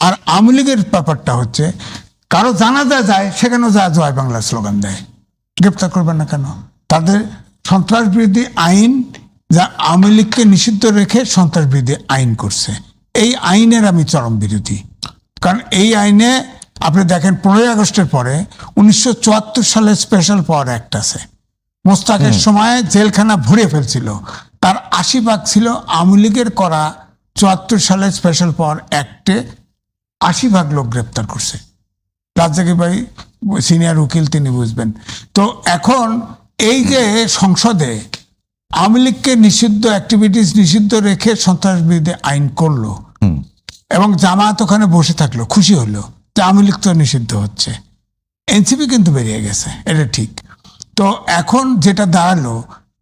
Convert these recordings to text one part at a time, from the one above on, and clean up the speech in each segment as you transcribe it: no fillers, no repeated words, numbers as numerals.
আর আওয়ামী লীগের ব্যাপারটা হচ্ছে কারো জানাজা যায় সেখানেও যা জয় বাংলা স্লোগান দেয়, গ্রেপ্তার করবেন না কেন? তাদের সন্ত্রাস বিরোধী আইন যা আওয়ামী লীগকে নিষিদ্ধ রেখে সন্ত্রাস বিরোধী আইন করছে, এই আইনের আমি চরম বিরোধী। কারণ এই আইনে আপনি দেখেন 15ই আগস্টের পরে 1974 সালে স্পেশাল পাওয়ার অ্যাক্ট আছে, মোস্তাকের সময় জেলখানা ভরে ফেলছিল, তার 80% ছিল আওয়ামী লীগের করা 74 সালে স্পেশাল পাওয়ার অ্যাক্টে 80% লোক গ্রেপ্তার করছে। রাজ্জাকি ভাই সিনিয়র উকিল, তিনি বুঝবেন। তো এখন এই যে সংসদে আওয়ামী লীগকে নিষিদ্ধ অ্যাক্টিভিটিস নিষিদ্ধ রেখে সন্ত্রাস বিরোধী আইন করলো এবং জামায়াত ওখানে বসে থাকলো, খুশি হলো যে আওয়ামী লীগ তো নিষিদ্ধ হচ্ছে, এনসিপি কিন্তু বেরিয়ে গেছে, এটা ঠিক। তো এখন যেটা দাঁড়ালো,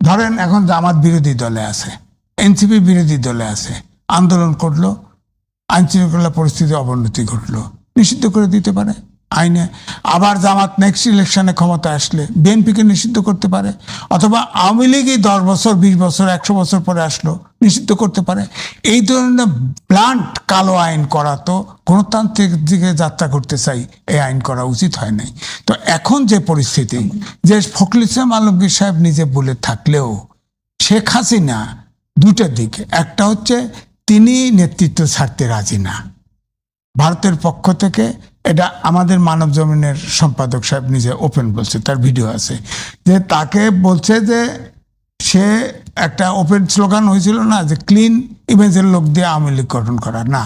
ধরেন এখন জামাত বিরোধী দলে আছে, এনসিপি বিরোধী দলে আছে, আন্দোলন করলো, আইন শৃঙ্খলা পরিস্থিতি অবনতি ঘটলো, নিষিদ্ধ করে দিতে পারে আইনে। আবার জামাত নেক্সট ইলেকশনে ক্ষমতা আসলে বিএনপিকে নিষিদ্ধ করতে পারে, অথবা আওয়ামী লীগই 10 বছর 20 বছর 100 বছর পরে আসলো, নিষিদ্ধ করতে পারে। এই ধরনের ব্লান্ট কালো আইন করা তো গণতান্ত্রিক দিকে যাত্রা করতে চাই, এই আইন করা উচিত হয় নাই। তো এখন যে পরিস্থিতি, যে ফখরুল ইসলাম আলমগীর সাহেব নিজে বলে থাকলেও শেখ হাসিনা দুটো দিক, একটা হচ্ছে তিনি নেতৃত্ব ছাড়তে রাজি না ভারতের পক্ষ থেকে, এটা আমাদের মানব জমিনের সম্পাদক সাহেব নিজে ওপেন বলছে, তার ভিডিও আছে, যে তাকে বলছে যে সে একটা ওপেন স্লোগান হয়েছিল না যে ক্লিন ইমেজের লোক দিয়ে আওয়ামী লীগ গঠন করা, না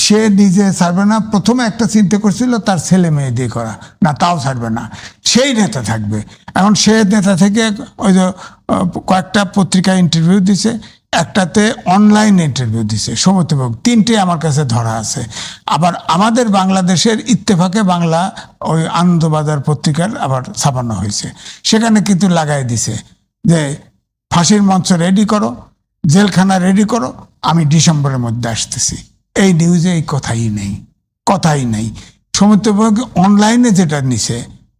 সে নিজে ছাড়বে না। প্রথমে একটা চিন্তা করছিল তার ছেলে মেয়ে দিয়ে করা, না তাও ছাড়বে না, সেই নেতা থাকবে। এখন সে নেতা থেকে ওই যে কয়েকটা পত্রিকায় ইন্টারভিউ দিছে, একটাতে অনলাইন ইন্টারভিউ দিছে সমর্থক, 3টে আমার কাছে ধরা আছে। আবার আমাদের বাংলাদেশের ইত্তেফাকে বাংলা ওই আনন্দবাজার পত্রিকার আবার ছাপানো হয়েছে, সেখানে কিন্তু লাগাই দিছে যে ফাঁসির মঞ্চ রেডি করো, জেলখানা রেডি করো, আমি ডিসেম্বরের মধ্যে আসতেছি। এই নিউজে এই কথাই নেই। সৌমিত্র ভৌমিক অনলাইনে যেটা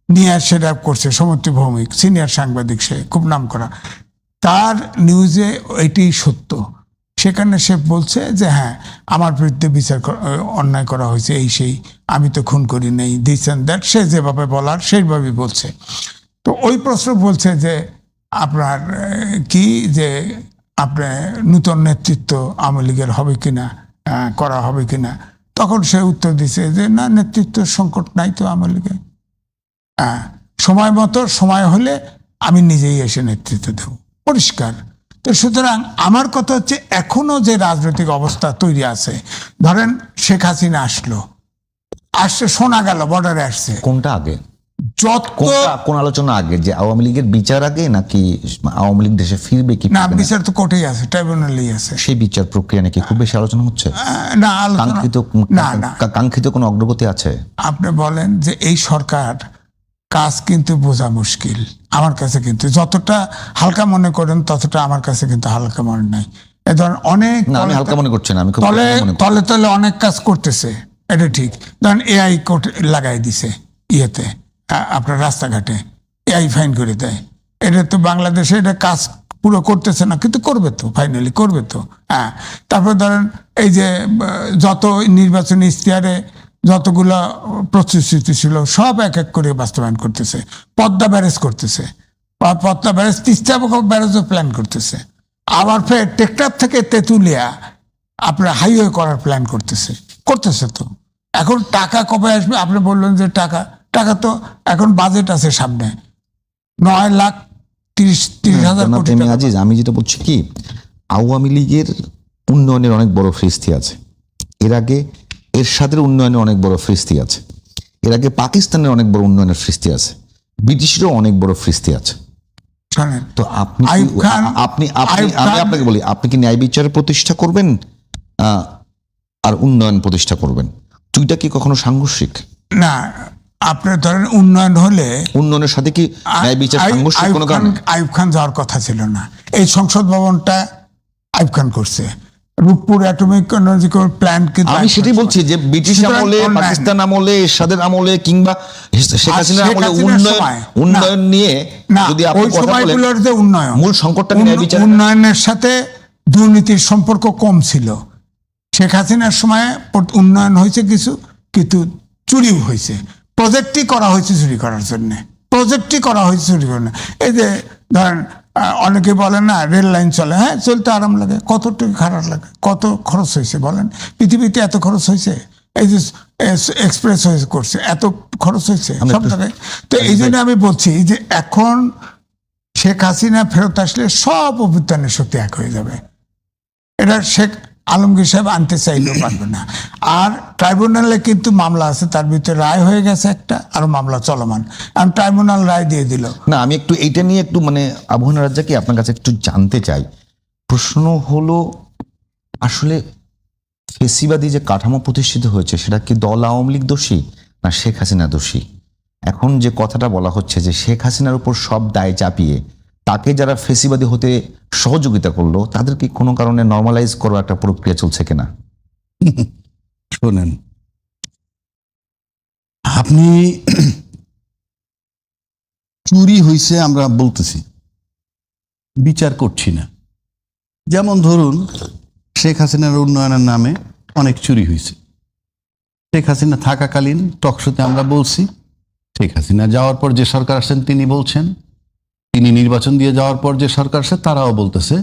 নিয়ে সেটা করছে, সৌমিত্র ভৌমিক সিনিয়র সাংবাদিক, সে খুব নাম করা, তার নিউজে এটি সত্য। সেখানে সে বলছে যে হ্যাঁ আমার বিরুদ্ধে অন্যায় করা হয়েছে, এই সেই, আমি তো খুন করি নেই, দিস অ্যান্ড দ্যাট, সে যেভাবে বলার সেইভাবেই বলছে। তো ওই প্রশ্ন বলছে যে আপনার কি, যে আপনার নূতন নেতৃত্ব আওয়ামী লীগের হবে কিনা, করা হবে কিনা, তখন সে উত্তর দিছে যে না, নেতৃত্ব সংকট নাই তো আওয়ামী লীগে, সময় মতো সময় হলে আমি নিজেই এসে নেতৃত্ব দেব, পরিষ্কার। তো সুতরাং আমার কথা হচ্ছে এখনো যে রাজনৈতিক অবস্থা তৈরি আছে, ধরেন শেখ হাসিনা আসছে শোনা গেল বর্ডারে আসছে, কোনটা আগে, কোন আলোচনা আগে, যে আওয়ামী লীগের বিচার আগে নাকি আওয়ামী লীগ দেশে ফিরবে কি? না, বিচার তো কোর্টেই আছে, ট্রাইব্যুনালেই আছে, সেই বিচার প্রক্রিয়া নাকি খুব বেশি আলোচনা হচ্ছে? না, কাঙ্ক্ষিত কোনো অগ্রগতি আছে? আপনি বলেন যে এই সরকার কাজ কিন্তু বোঝা মুশকিল আমার কাছে, কিন্তু যতটা হালকা মনে করেন ততটা আমার কাছে কিন্তু হালকা মনে নাই। এ ধরেন অনেক, আমি হালকা মনে করছি না, আমি তলে তলে অনেক কাজ করতেছে, এটা ঠিক। ধরেন এআই কোর্ট লাগাই দিছে ইয়েতে, আপনার রাস্তাঘাটে এআই ফাইন করে দেয়, এটা তো বাংলাদেশে এটা কাজ পুরো করতেছে না, কিন্তু করবে তো, ফাইনালি করবে তো। তারপর ধরেন এই যে যত নির্বাচনী ইশতেহারে যতগুলো প্রতিশ্রুতি ছিল সব এক এক করে বাস্তবায়ন করতেছে, পদ্মা ব্যারেজ করতেছে, পদ্মা ব্যারেজ, তিস্তা ব্যারেজও প্ল্যান করতেছে, আবার ফের টেকটাপ থেকে তেঁতুলিয়া আপনার হাইওয়ে করার প্ল্যান করতেছে তো। এখন টাকা কবে আসবে? আপনি বললেন যে টাকা তো এখন বাজেট আছে সামনে 9,30,000 কোটি টাকা। আজিজ, আমি যেটা বলছি কি, আওয়ামী লীগের উন্নয়নের অনেক বড় ফিরিস্তি আছে, এর আগে এরশাদের উন্নয়নের অনেক বড় ফিরিস্তি আছে, এর আগে পাকিস্তানের অনেক বড় উন্নয়নের ফিরিস্তি আছে, ব্রিটিশেরও অনেক বড় ফিরিস্তি আছে। তো আপনি আমি আপনাকে বলি, আপনি কি ন্যায় বিচার প্রতিষ্ঠা করবেন আর উন্নয়ন প্রতিষ্ঠা করবেন? দুইটা কি কখনো সাংঘর্ষিক? না, আপনার ধরেন উন্নয়ন হলে উন্নয়নের সাথে কি ন্যায় বিচার সাংঘর্ষিক কোনো কারণে? আইয়ুব খান যাওয়ার কথা ছিল না, এই সংসদ ভবনটা আইয়ুব খান করছে, রূপপুর অ্যাটমিক এনার্জি প্ল্যান। আমি সেটাই বলছি যে ব্রিটিশ আমলে, পাকিস্তান আমলে, এরশাদের আমলে কিংবা শেখ হাসিনার আমলে উন্নয়ন নিয়ে যদি আপনি কথা বলেন, মূল সংকটটা ন্যায় বিচার, উন্নয়নের সাথে দুর্নীতির সম্পর্ক কম ছিল, শেখ হাসিনার সময় উন্নয়ন হয়েছে কিছু, কিন্তু চুরিও হয়েছে। প্রজেক্টই করা হয়েছে চুরি করার জন্য, প্রজেক্টই করা হয়েছে চুরি করার জন্য। এই যে ধরেন অনেকে বলে না রেল লাইন চলে, হ্যাঁ চলতে আরাম লাগে, কতটুকু খারাপ লাগে, কত খরচ হয়েছে বলেন? পৃথিবীতে এত খরচ হয়েছে? এই যে এক্সপ্রেস হয়েছে করছে, এত খরচ হয়েছে সব জায়গায়। তো এই জন্য আমি বলছি যে এখন শেখ হাসিনা ফেরত আসলে সব অভ্যুত্থানের শক্তি এক হয়ে যাবে। এটা শেখ আলমগীর সাহেব আনতে চাইলেও পারবে না। আর ট্রাইব্যুনালে কিন্তু মামলা আছে, তার ভিতরে রায় হয়ে গেছে একটা, আর মামলা চলমান, আর ট্রাইব্যুনাল রায় দিয়ে দিল। না, আমি একটু এইটা নিয়ে একটু মানে আবহাওয়া রাজ্জাকে আপনার কাছে একটু জানতে চাই। প্রশ্ন হলো আসলে ফেসিবাদী যে কাঠামো প্রতিষ্ঠিত হয়েছে সেটা কি দল আওয়ামী লীগ দোষী না শেখ হাসিনা দোষী? এখন যে কথাটা বলা হচ্ছে যে শেখ হাসিনার উপর সব দায় চাপিয়ে তাকে যারা ফেসিবাদী হতে সহযোগিতা করলো তাদের কি কোনো কারণে নর্মালাইজ করার একটা প্রক্রিয়া চলছে কিনা? শোনেন, আপনি চুরি হইছে আমরা বলতেছি, বিচার করছি না। যেমন ধরুন শেখ হাসিনার উন্নয়নের নামে অনেক চুরি হয়েছে। শেখ হাসিনা থাকাকালীন টকশোতে আমরা বলছি, শেখ হাসিনা যাওয়ার পর যে সরকার আসছেন তিনি বলছেন, তিনি নির্বাচন দিয়ে যাওয়ার পর যে সরকার আসছে তারাও বলতেছে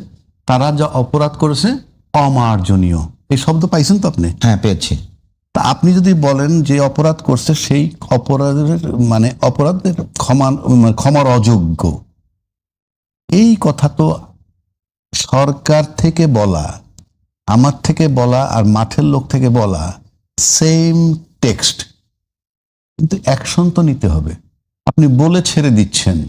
তারা যা অপরাধ করেছে অমার্জনীয়। এই শব্দ পাইছেন তো আপনি? হ্যাঁ, পেয়েছি। তা আপনি যদি বলেন যে অপরাধ করছে সেই অপরাধের মানে অপরাধের ক্ষমার অযোগ্য, এই কথা তো সরকার থেকে বলা, আমার থেকে বলা আর মাঠের লোক থেকে বলা সেম টেক্সট, কিন্তু অ্যাকশন তো নিতে হবে। আপনি বলে ছেড়ে দিচ্ছেন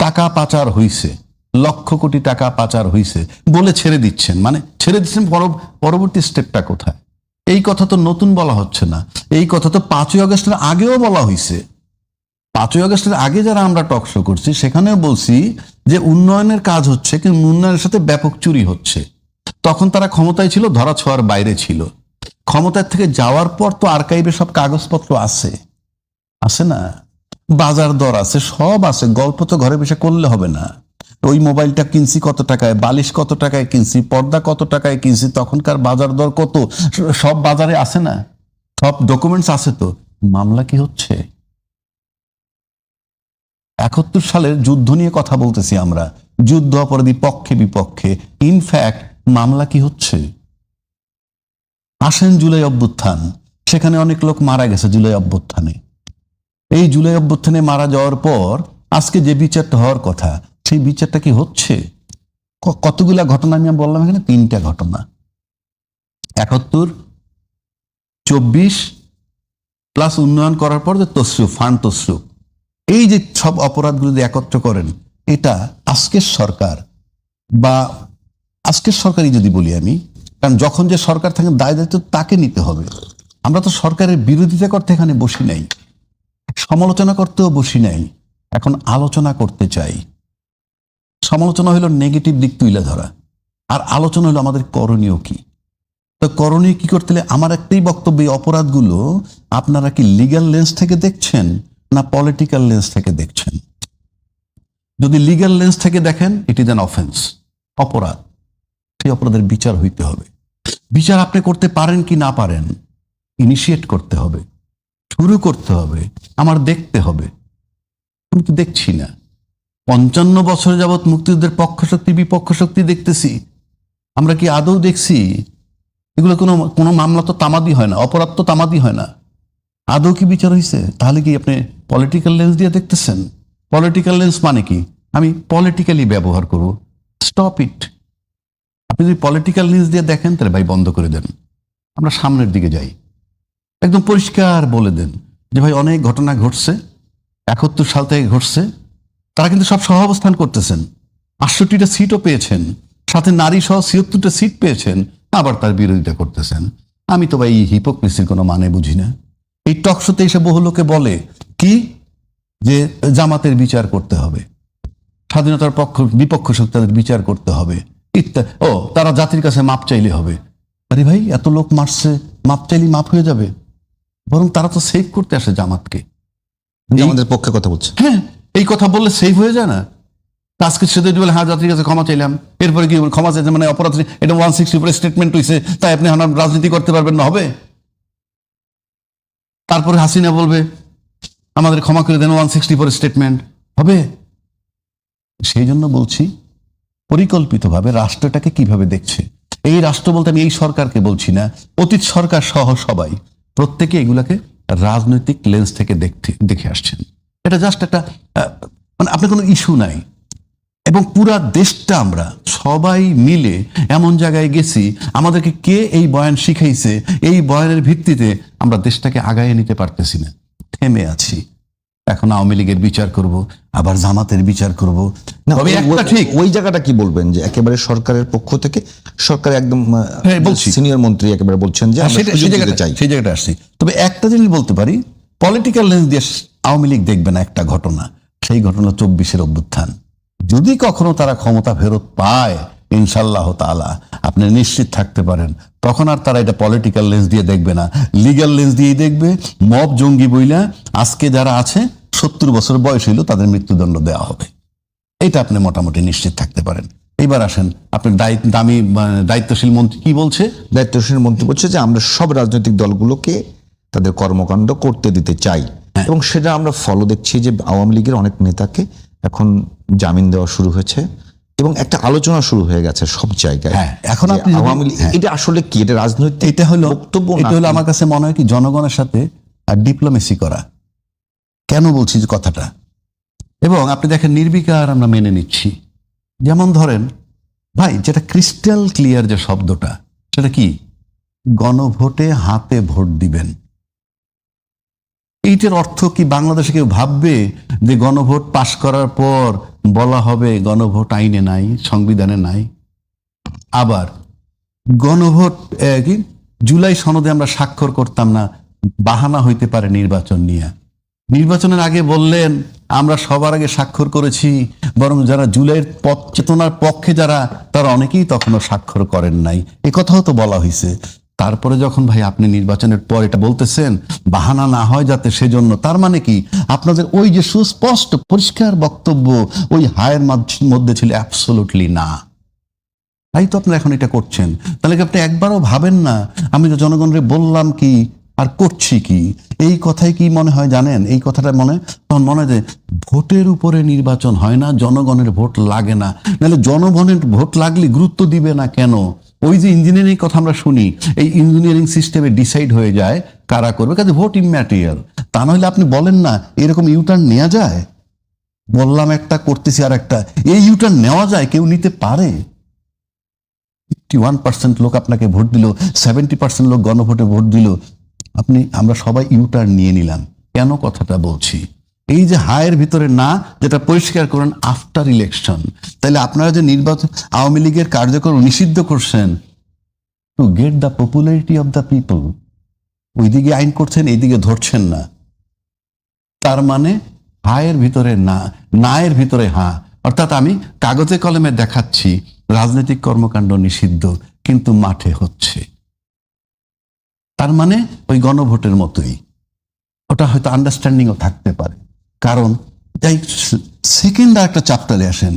টাকা পাচার হইছে, লক্ষ কোটি টাকা পাচার হইছে বলে ছেড়ে দিচ্ছেন, মানে ছেড়ে দিচ্ছেন, পরবর্তী স্টেপটা কোথায়? এই কথা তো নতুন বলা হচ্ছে না, এই কথা তো 5ই আগস্টের আগেও বলা হয়েছে। 5ই আগস্টের আগে যারা আমরা টক শো করছি সেখানেও বলছি যে উন্নয়নের কাজ হচ্ছে, কিন্তু উন্নয়নের সাথে ব্যাপক চুরি হচ্ছে। তখন তারা ক্ষমতায় ছিল, ধরা ছোঁয়ার বাইরে ছিল। ক্ষমতার থেকে যাওয়ার পর তো আর্কাইভে সব কাগজপত্র আছে, আছে না? বাজার দর আছে, সব আছে। গল্প তো ঘরে বসে করলে হবে না। ওই মোবাইলটা কিনছি কত টাকায়, বালিশ কত টাকায় কিনছি, পর্দা কত টাকায় কিনছি, তখনকার বাজার দর কত, সব বাজারে আছে না? সব ডকুমেন্টস আছে তো। মামলা কি হচ্ছে? 71 সালের যুদ্ধ নিয়ে কথা বলতেছি আমরা, যুদ্ধ অপরাধী পক্ষে বিপক্ষে। ইনফ্যাক্ট মামলা কি হচ্ছে? আসেন জুলাই অভ্যুত্থান, সেখানে অনেক লোক মারা গেছে জুলাই অভ্যুত্থানে। এই জুলাই অভ্যুত্থানে মারা যাওয়ার পর আজকে যে বিচারটা হওয়ার কথা, সেই বিচারটা কি হচ্ছে? কতগুলা ঘটনা আমি বললাম এখানে, 3টা ঘটনা। 71, 24 প্লাস উন্নয়ন করার পর যে তসরুফ, ফান্ড তসরুফ, এই যে সব অপরাধগুলো যদি একত্র করেন, এটা আজকের সরকার বা আজকের সরকারই যদি বলি আমি, কারণ যখন যে সরকার থাকে দায় দায়িত্ব তাকে নিতে হবে। আমরা তো সরকারের বিরোধিতা করতে এখানে বসি নাই, সমালোচনা করতেও বসি নাই, এখন আলোচনা করতে চাই। সমালোচনা হলো নেগেটিভ দিক তুলে ধরা, আর আলোচনা হলো আমাদের করণীয় কি। তো করণীয় কি করতে হলে আমার একটাই বক্তব্য, এই অপরাধগুলো আপনারা কি লিগ্যাল লেন্স থেকে দেখছেন না পলিটিক্যাল লেন্স থেকে দেখছেন? যদি লিগ্যাল লেন্স থেকে দেখেন, ইট ইজ অ্যান অফেন্স, অপরাধ। সেই অপরাধের বিচার হইতে হবে। বিচার আপনি করতে পারেন কি না পারেন, ইনিশিয়েট করতে হবে, শুরু করতে হবে, আমার দেখতে হবে। আমি তো দেখছি না। 55 বছর যাবৎ মুক্তিযুদ্ধের পক্ষ শক্তি বিপক্ষ শক্তি দেখতেছি, আমরা কি আদৌ দেখছি? এগুলো কোনো মামলা তো তামাদি হয় না, অপরাধ তো তামাদি হয় না। আদৌ কি বিচার হয়েছে? তাহলে কি আপনি পলিটিক্যাল লেন্স দিয়ে দেখতেছেন? পলিটিক্যাল লেন্স মানে কি? আমি পলিটিক্যালি ব্যবহার করব। Stop it. আপনি যদি পলিটিক্যাল লেন্স দিয়ে দেখেন তাহলে ভাই বন্ধ করে দেন, আমরা সামনের দিকে যাই। একদম পরিষ্কার বলে দেন যে ভাই অনেক ঘটনা ঘটছে, 71 সাল থেকে ঘটছে। তারা কিন্তু সব সহাবস্থান করতেছেন, 68টা সিটও পেয়েছেন, সাথে নারী সহ 76টা সিট পেয়েছেন, আবার তার বিরোধিতা করতেছেন। আমি তো ভাই হিপোক্রেসির কোনো মানে বুঝি না। এই টকশোতে এসে বহু লোকে বলে কি যে জামাতের বিচার করতে হবে, স্বাধীনতার পক্ষ বিপক্ষ শক্তি তাদের বিচার করতে হবে ইত্যাদি। ও, তারা জাতির কাছে মাপ চাইলে হবে। আরে ভাই, এত লোক মারছে, মাপ চাইলেই মাপ হয়ে যাবে? বরং তারা তো সেভ করতে আসে জামাতকে। আমাদের পক্ষে কথা বলছে। হ্যাঁ, এই কথা বললে সেভ হয়ে যায় না? আজকে সেটা বলে হ্যাঁ জাতির কাছে ক্ষমা চাইলাম, এরপরে কি ক্ষমা চাইছে মানে অপরাধ, এটা 160 স্টেটমেন্ট হয়েছে তাই আপনি রাজনীতি করতে পারবেন না, হবে? তারপরে হাসিনা বলবে আমাদের ক্ষমা করে দেন, 164 স্টেটমেন্ট হবে? সেই জন্য বলছি পরিকল্পিতভাবে রাষ্ট্রটাকে কিভাবে দেখছে। এই রাষ্ট্র বলতে আমি এই সরকারকে বলছি না, অতীত সরকার সহ সবাই প্রত্যেকে এগুলাকে রাজনৈতিক লেন্স থেকে দেখে আসছেন। এটা জাস্ট একটা মানে আপনার কোনো ইস্যু নাই, এবং পুরা দেশটা আমরা সবাই মিলে এমন জায়গায় গেছি, আমাদেরকে কে এই বয়ান শিখাইছে, এই বয়ানের ভিত্তিতে আমরা দেশটাকে আগায় নিতে পারতেছি না, থেমে আছি। এখন আওয়ামী লীগের বিচার করব, আবার জামাতের বিচার করব। না, তবে একটা ঠিক, ওই জায়গাটা কি বলবেন যে একেবারে সরকারের পক্ষ থেকে সরকার একদম হ্যাঁ, বলছি। সিনিয়র মন্ত্রী একেবারে বলছেন যে আমরা সুযোগ দিতে চাই। সেই জায়গাটা আসছি। তবে একটা জিনিস বলতে পারি, পলিটিক্যাল লেন্স দিয়ে আওয়ামী লীগ দেখবে না একটা ঘটনা, সেই ঘটনা 24-এর অভ্যুত্থান। যদি কখনো তারা ক্ষমতা ফেরত পায় ইনশাল্লাহ তাআলা আপনি নিশ্চিত থাকতে পারেন, তখন আর তারা এটা পলিটিক্যাল লেন্স দিয়ে দেখবে না, লিগ্যাল লেন্স দিয়েই দেখবে। মব জঙ্গি বইলা আজকে যারা আছে 70 বছর বয়স হইল তাদের মৃত্যুদণ্ড দেওয়া হবে, এটা আপনি মোটামুটি নিশ্চিত থাকতে পারেন। এবার আসেন আপনি দায়িত্বশীল মন্ত্রী কি বলছে? দায়িত্বশীল মন্ত্রী বলছে যে আমরা সব রাজনৈতিক দলগুলোকে তাদের কর্মকাণ্ড করতে দিতে চাই, এবং সেটা আমরা ফলো দেখছি যে আওয়ামী লীগের অনেক নেতাকে এখন জামিন দেওয়া শুরু হয়েছে এবং একটা আলোচনা শুরু হয়ে গেছে সব জায়গায়। হ্যাঁ, এখন যে আপনি যদি- আওয়ামী লীগ এটা আসলে কি, এটা রাজনৈতিক এটা হলো বক্তব্য এটা হলো আমার কাছে মনে হয় কি জনগণের সাথে ডিপ্লোমেসি করা। কেন বলছি যে কথাটা, এবং আপনি দেখেন নির্বিকার আমরা মেনে নিচ্ছি। যেমন ধরেন ভাই, যেটা ক্রিস্টাল ক্লিয়ার যে শব্দটা, সেটা কি? গণভোটে হাতে ভোট দিবেন। এইটার অর্থ কি বাংলাদেশে কেউ ভাববে যে গণভোট পাশ করার পর বলা হবে গণভোট আইনে নাই, সংবিধানে নাই? আবার গণভোট কি জুলাই সনদে আমরা স্বাক্ষর করতাম না, বাহানা হইতে পারে নির্বাচন নিয়ে। নির্বাচনের আগে বললেন আমরা সবার আগে স্বাক্ষর করেছি, বরং যারা জুলাইয়ের চেতনার পক্ষে যারা, তারা অনেকেই তখনও স্বাক্ষর করেন নাই, এ কথাও তো বলা হয়েছে। তারপরে যখন ভাই আপনি নির্বাচনের পর এটা বলতেছেন বাহানা না হয় যাতে, সেজন্য তার মানে কি আপনাদের ওই যে সুস্পষ্ট পরিষ্কার বক্তব্য ওই হায়ের মধ্যে ছিল অ্যাবসোলুটলি না। তাই তো আপনারা এখন এটা করছেন। তাহলে কি আপনি একবারও ভাবেন না আমি তো জনগণকে বললাম কি আর করছি কি? এই কথাই কি মনে হয় জানেন, এই কথাটা তখন মনে হয় যে ভোটের উপরে নির্বাচন হয় না, জনগণের ভোট লাগে না। নাহলে জনগণের ভোট লাগলে গুরুত্ব দিবে না কেন? ওই যে ইঞ্জিনিয়ারিং কথা আমরা শুনি, এই ইঞ্জিনিয়ারিং সিস্টেমে ডিসাইড হয়ে যায় কারা করবে, কাজে ভোট ইম্যাটেরিয়াল। তা নইলে আপনি বলেন না এরকম ইউটার্ন নেওয়া যায়? বললাম একটা, করতেছি আর একটা, এই ইউটার্ন নেওয়া যায়, কেউ নিতে পারে? 51% লোক আপনাকে ভোট দিল, 70% লোক গণভোটে ভোট দিল, আমরা সবাই ইউটার্ন নিয়ে নিলাম। কেন কথাটা বলছি? এই যে হায়ের ভিতরে না, যেটা পরিষ্কার করেন আফটার ইলেকশন। তাহলে আপনারা যে নির্বাচন আওয়ামী লীগের কার্যক্রম নিষিদ্ধ করছেন to get the popularity of the people, ওইদিকে আইন করছেন, এইদিকে ধরছেন না। তার মানে হায়ের ভিতরে না, নায়ের ভিতরে হা। অর্থাৎ আমি কাগজে কলমে দেখাচ্ছি রাজনৈতিক কর্মকাণ্ড নিষিদ্ধ, কিন্তু মাঠে হচ্ছে। তার মানে ওই গণভোটের মতোই, ওটা হয়তো আন্ডারস্ট্যান্ডিংও থাকতে পারে। কারণ তাই সেকেন্ড একটা চ্যাপ্টারে আসেন,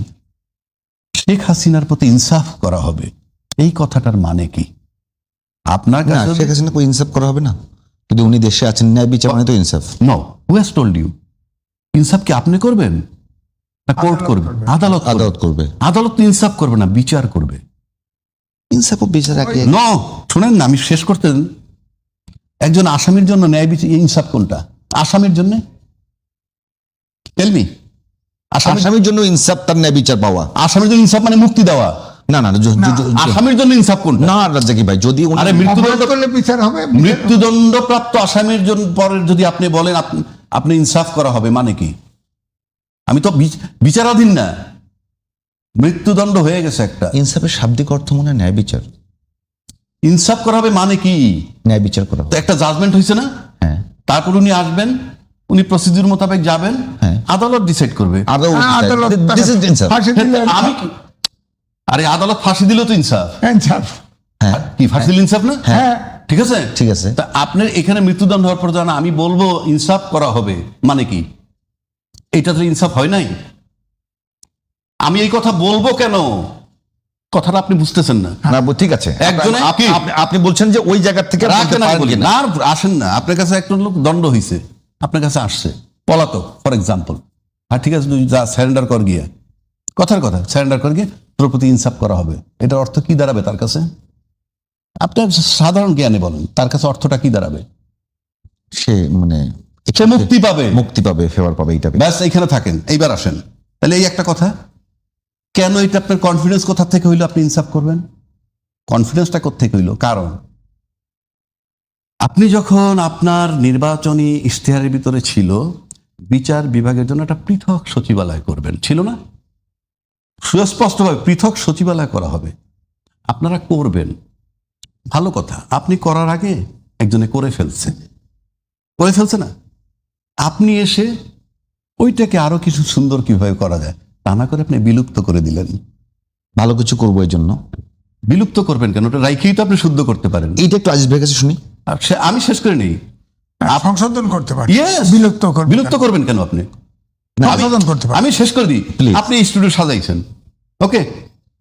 শেখ হাসিনার প্রতি ইনসাফ করা হবে, এই কথাটার মানে কি? আপনার না, কাছে শেখ হাসিনা কোনো ইনসাফ করা হবে না, যদি উনি দেশে আছেন, ন্যায় বিচার মানে তো ইনসাফ। No, who has told you? ইনসাফ কি আপনি করবেন না কোর্ট করবে? আদালত আদালত করবে। আদালত তো ইনসাফ করবে না, বিচার করবে। ইনসাফ ও বিচার একই। নো, শুনেন না, আমি শেষ করতে দেন। একজন আসামির জন্য ন্যায় বিচার ইনসাফ কোনটা? আসামির জন্য টেলমি, আসামির জন্য ইনসাফ তার ন্যায় বিচার পাওয়া। আসামির জন্য ইনসাফ মানে মুক্তি দেওয়া। না না, আসামির জন্য ইনসাফ কোনটা? না রাজ্জাকি ভাই, যদি উনি- আরে অপরাধ করলে বিচার হবে, মৃত্যুদণ্ড প্রাপ্ত আসামির জন্য পরের যদি আপনি বলেন আপনি ইনসাফ করা হবে মানে কি? আমি তো বিচারাধীন না, মৃত্যুদণ্ড হয়ে গেছে একটা। ইনসাফের শাব্দিক অর্থ মনে হয় ন্যায় বিচার। ইনসাফ করা হবে মানে কি? ন্যায় বিচার করা তো হবে। একটা জাজমেন্ট হয়েছে না, হ্যাঁ, তারপর উনি আসবেন, উনি প্রসিডিউর মোতাবেক যাবেন, হ্যাঁ। আদালত ডিসাইড করবে। আদালত This is insaf. ফাঁসি দিলে আমি আরে আদালত ফাঁসি দিলেও তো ইনসাফ। ইনসাফ। হ্যাঁ, কি ফাঁসি দিলে ইনসাফ না? হ্যাঁ, ঠিক আছে, ঠিক আছে। তা আপনার এখানে মৃত্যুদণ্ড হওয়ার পর জানা আমি বলবো ইনসাফ করা হবে মানে কি? এটা তো ইনসাফ হয় নাই। আমি এই কথা বলবো কেন, কথাটা আপনি বুঝতেছেন না। না ঠিক আছে, একজনে কি? আপনি বলছেন যে ওই জায়গা থেকে বলতে রাখেন, আমি পারেন বলি কিনা। না, আর আসেন না। আপনার কাছে একটা লোক দণ্ড হয়েছে, আপনার কাছে আসছে পলাতক ফর এক্সাম্পল, আর ঠিক আছে তুই যা স্যারেন্ডার কর গিয়ে, কথার কথা স্যারেন্ডার কর গিয়ে তোর প্রতি ইনসাফ করা হবে, এটার অর্থ কি দাঁড়াবে তার কাছে? আপনার সাধারণ জ্ঞানে বলেন, তার কাছে অর্থটা কি দাঁড়াবে? সে মানে সে মুক্তি পাবে, মুক্তি পাবে, ফেভার পাবে, এইটা ব্যাস এইখানে থাকেন। এইবার আসেন, তাহলে এই একটা কথা, কেন এটা আপনার কনফিডেন্স কোথা থেকে হইলো আপনি ইনসাফ করবেন? কনফিডেন্সটা কোত্থেকে হইলো? কারণ আপনি যখন আপনার নির্বাচনী ইশতেহারের ভিতরে ছিল বিচার বিভাগের জন্য একটা পৃথক সচিবালয় করবেন, ছিল না? সুস্পষ্টভাবে পৃথক সচিবালয় করা হবে, আপনারা করবেন, ভালো কথা। আপনি করার আগে একজনে করে ফেলছে না, আপনি এসে ওইটাকে আরো কিছু সুন্দর কিভাবে করা যায় তা না করে আপনি বিলুপ্ত করে দিলেন। ভালো কিছু করবো এই জন্য বিলুপ্ত করবেন কেন? ওটা রাইখেই তো আপনি শুদ্ধ করতে পারেন। এইটা একটু আজিজ ভাইয়ের কাছে শুনি। আমি শেষ করে নেই। সংশোধন করতে পারে, Yes! বিলুপ্ত করবেন কেন আপনি? সংশোধন করতে পারে। আমি শেষ করে দিই। Please. আপনি স্টুডিও সাজাইছেন, ওকে,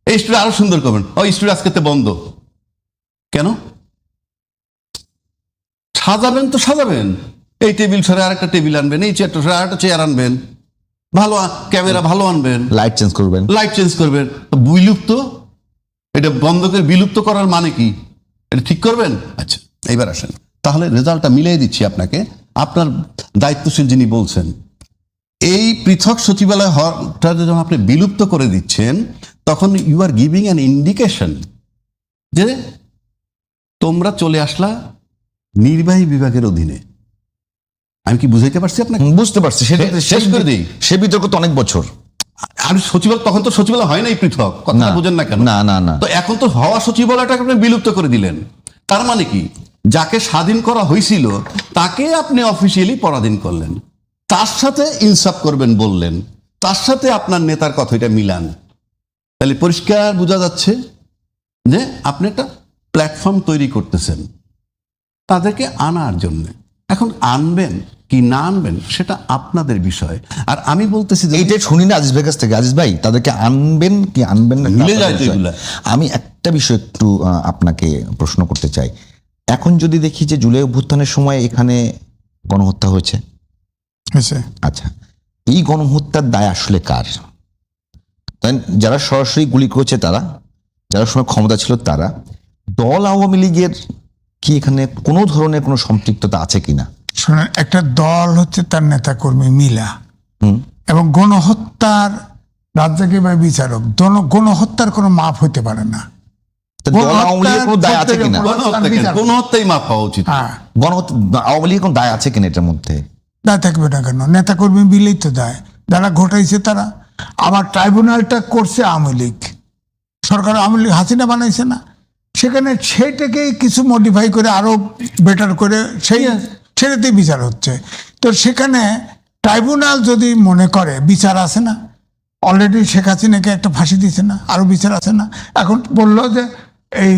এই স্টুডিও আরো সুন্দর করবেন। ওই স্টুডিও আজকে বন্ধ কেন? সাজাবেন তো সাজাবেন, এই টেবিল সরে আরেকটা টেবিল আনবেন, এই চেয়ারটা সরে আরেকটা চেয়ার আনবেন, ভালো ক্যামেরা ভালো আনবেন, লাইট চেঞ্জ করবেন। লাইট চেঞ্জ করবেন। তো বিলুপ্ত, এটা বন্ধ করে বিলুপ্ত করার মানে কি? এটা ঠিক করবেন? আচ্ছা, এইবার আসেন, তাহলে রেজাল্টটা মিলিয়ে দিচ্ছি আপনাকে। আপনার দায়িত্বশীল যিনি বলছেন, এই পৃথক সচিবালয় হওয়াটা যখন আপনি বিলুপ্ত করে দিচ্ছেন, তখন you are giving an indication যে তোমরা চলে আসলা নির্বাহী বিভাগের অধীনে। আমি কি বুঝাইতে পারছি আপনাকে? বুঝতে পারছি, সেটা শেষ করে দিই। সে বিতর্ক তো অনেক বছর। আর সচিবালয়, তখন তো সচিবালয় হয় নাই পৃথক, কথা বুঝেন না কেন? না তো এখন তো হওয়া সচিবালয়টাকে আপনি বিলুপ্ত করে দিলেন। তার মানে কি, যাকে স্বাধীন করা হয়েছিল তাকে আপনি অফিসিয়ালি পরাধীন করলেন, তার সাথে ইনসাফ করবেন বললেন, তার সাথে আপনার নেতার কথাটা মিলান। তাহলে পরিষ্কার বোঝা যাচ্ছে যে আপনি একটা প্ল্যাটফর্ম তৈরি করতেছেন তাদেরকে আনার জন্য। এখন আনবেন কি না আনবেন সেটা আপনাদের বিষয়। আর আমি বলতেছি যে এইটা শুনি না আজিজ ভাইয়ের কাছ থেকে। আজিজ ভাই, তাদেরকে আনবেন কি আনবেন না, মিলে যায় তো এগুলা। আমি একটা বিষয় একটু আপনাকে প্রশ্ন করতে চাই। এখন যদি দেখি যে জুলাই অভ্যুত্থানের সময় এখানে গণহত্যা হয়েছে, আচ্ছা, এই গণহত্যার দায় আসলে কার? তাই যারা সরাসরি গুলি করেছে তারা, যারা সময় ক্ষমতা ছিল তারা, দল আওয়ামী লীগের কি এখানে কোনো ধরনের কোনো সম্পৃক্ততা আছে কিনা? শোনেন, একটা দল হচ্ছে তার নেতা কর্মী মিলা, হুম, এবং গণহত্যার রাজ্জাকি ভাই বিচারক, গণহত্যার কোনো মাপ হতে পারে না। তা দল আওয়ামী লীগের কোনো দায় আছে কিনা? গণহত্যাই মাপ হওয়া উচিত। হ্যাঁ, গণহত্যা আওয়ামী লীগের কোনো দায় আছে কিনা এটার মধ্যে? দায় থাকবে না কেন? নেতা কর্মী মিলেই তো দায়, যারা ঘটাইছে তারা। আবার ট্রাইব্যুনালটা করছে আওয়ামী লীগ, সরকার আওয়ামী লীগ হাসিনা বানাইছে না, সেখানে সেইটাকেই কিছু মডিফাই করে আরো বেটার করে সেটাতেই বিচার হচ্ছে। তো সেখানে ট্রাইব্যুনাল যদি মনে করে বিচার আছে না, অলরেডি শেখ হাসিনাকে একটা ফাঁসি দিয়েছে না, আরো বিচার আছে না, এখন বললো যে এই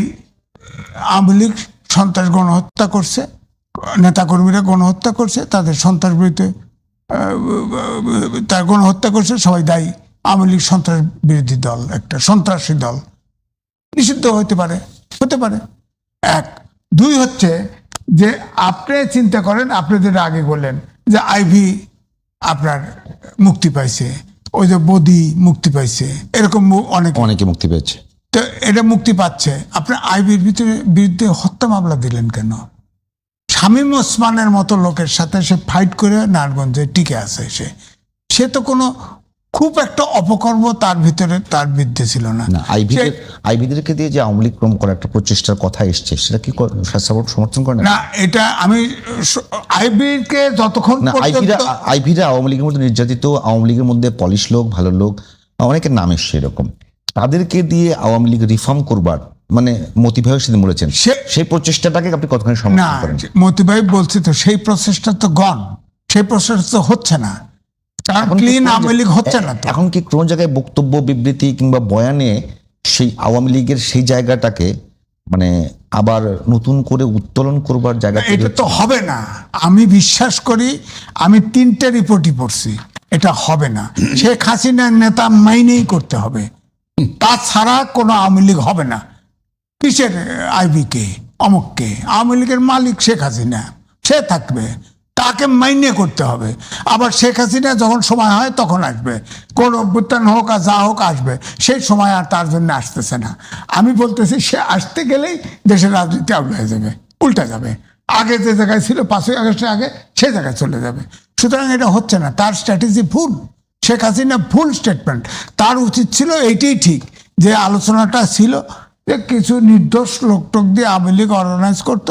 আওয়ামী লীগ সন্ত্রাস গণহত্যা করছে, নেতাকর্মীরা গণহত্যা করছে, তাদের সন্ত্রাস বিরুদ্ধে তার গণহত্যা করছে, সবাই দায়ী। আওয়ামী লীগ সন্ত্রাস বিরোধী দল, একটা সন্ত্রাসী দল, নিষিদ্ধ হতে পারে। এক। দুই হচ্ছে যে আপনি চিন্তা করেন, আপনি যেটা আগে বললেন যে আইভি আপনার মুক্তি পাইছে, ওই যে বদি মুক্তি পাইছে, এরকম অনেকে মুক্তি পেয়েছে। তো এটা মুক্তি পাচ্ছে, আপনি আইভির বিরুদ্ধে হত্যা মামলা দিলেন কেন? শামীম ওসমানের মতো লোকের সাথে সে ফাইট করে নারায়ণগঞ্জে টিকে আছে, সে তো কোনো খুব একটা অপকর্ম তার ভিতরে তার বিরুদ্ধে ছিল না। আইভিদেরকে দিয়ে যে আওয়ামী লীগ ক্রম করার একটা প্রচেষ্টার কথা এসছে, সেটা কি সমর্থন করে না? এটা আমি আইবিকে যতক্ষণ আইভিরা আওয়ামী লীগের মধ্যে নির্যাতিত, আওয়ামী লীগের মধ্যে পলিশ লোক, ভালো লোক, অনেকের নাম এসছে এরকম, তাদেরকে দিয়ে আওয়ামী লীগ রিফর্ম করবার মানে মতি ভাই সেদিন বলেছেন, সেই প্রচেষ্টাটাকে আপনি কতখানি সমর্থন করেন? মতি ভাই বলছে তো সেই প্রচেষ্টা তো সেই প্রচেষ্টা তো হচ্ছে না, ক্লিন আওয়ামী লীগ হচ্ছে না। এখন কি কোন জায়গায় বক্তব্য, বিবৃতি কিংবা বয়ানে সেই আওয়ামী লীগের সেই জায়গাটাকে মানে আবার নতুন করে উত্তোলন করবার জায়গা? এটা তো হবে না, আমি বিশ্বাস করি। আমি 3টে রিপোর্টই পড়ছি, এটা হবে না। শেখ হাসিনার নেতা মাইনেই করতে হবে, তাছাড়া কোনো আওয়ামী লীগ হবে না। কিসের আইবিকে অমুককে? আওয়ামী লীগের মালিক শেখ হাসিনা, সে থাকবে, তাকে মাইনে করতে হবে। আবার শেখ হাসিনা যখন সময় হয় তখন আসবে, কোন অভ্যুত্থান হোক আর যা হোক আসবে, সেই সময় আর তার জন্য আসতেছে না। আমি বলতেছি সে আসতে গেলেই দেশের রাজনীতি আউট হয়ে যাবে, উল্টা যাবে, আগে যে জায়গায় ছিল 5ই আগস্টের আগে সে জায়গায় চলে যাবে। সুতরাং এটা হচ্ছে না, তার স্ট্র্যাটেজি ভুল। শেখ হাসিনা ভুল স্টেটমেন্ট। তার উচিত ছিল এইটাই ঠিক, যে আলোচনাটা ছিল যে কিছু নির্দোষ লোকটোক দিয়ে আওয়ামী লীগ অর্গানাইজ করতো,